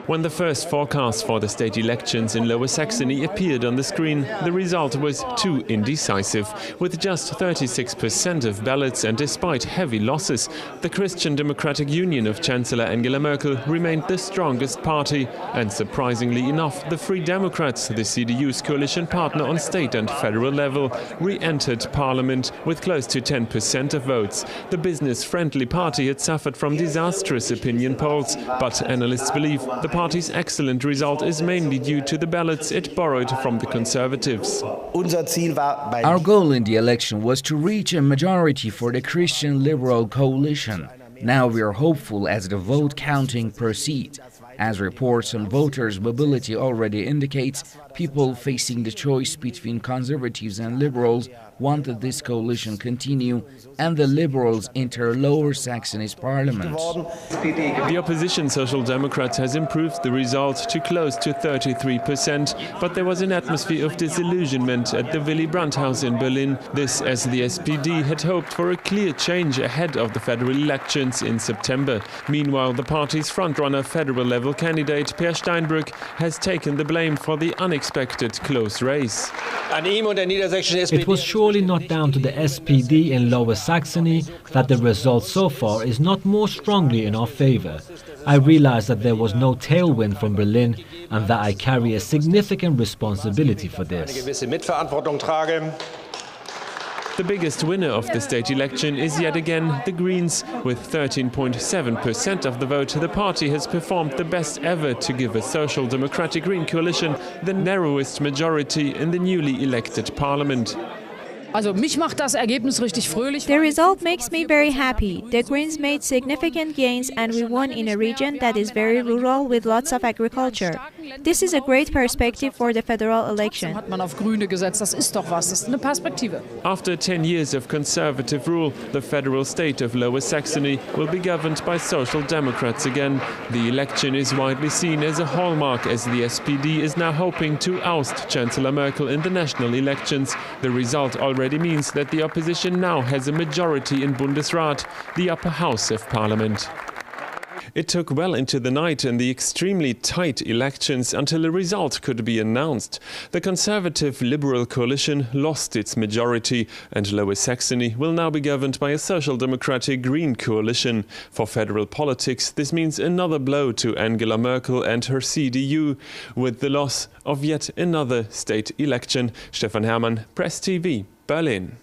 When the first forecast for the state elections in Lower Saxony appeared on the screen, the result was too indecisive. With just 36% of ballots and despite heavy losses, the Christian Democratic Union of Chancellor Angela Merkel remained the strongest party. And surprisingly enough, the Free Democrats, the CDU's coalition partner on state and federal level, re-entered parliament with close to 10% of votes. The business-friendly party had suffered from disastrous opinion polls, but analysts believe the party's excellent result is mainly due to the ballots it borrowed from the Conservatives. Our goal in the election was to reach a majority for the Christian Liberal coalition. Now we are hopeful as the vote counting proceeds. As reports on voters' mobility already indicates, people facing the choice between Conservatives and Liberals want that this coalition continue and the Liberals enter Lower Saxony's parliament. The opposition Social Democrats has improved the result to close to 33%, but there was an atmosphere of disillusionment at the Willy Brandt House in Berlin. This as the SPD had hoped for a clear change ahead of the federal elections in September. Meanwhile, the party's frontrunner federal-level candidate Per Steinbrück has taken the blame for the unexpected close race. It was surely not down to the SPD in Lower Saxony that the result so far is not more strongly in our favor. I realize that there was no tailwind from Berlin and that I carry a significant responsibility for this. The biggest winner of the state election is yet again the Greens. With 13.7% of the vote, the party has performed the best ever to give a Social Democratic Green coalition the narrowest majority in the newly elected parliament. The result makes me very happy. The Greens made significant gains and we won in a region that is very rural with lots of agriculture. This is a great perspective for the federal election. After 10 years of conservative rule, the federal state of Lower Saxony will be governed by Social Democrats again. The election is widely seen as a hallmark as the SPD is now hoping to oust Chancellor Merkel in the national elections. The result already means that the opposition now has a majority in Bundesrat, the upper house of parliament. It took well into the night in the extremely tight elections until a result could be announced. The Conservative-Liberal coalition lost its majority and Lower Saxony will now be governed by a Social Democratic Green coalition. For federal politics, this means another blow to Angela Merkel and her CDU, with the loss of yet another state election. Stefan Herrmann, Press TV, Berlin.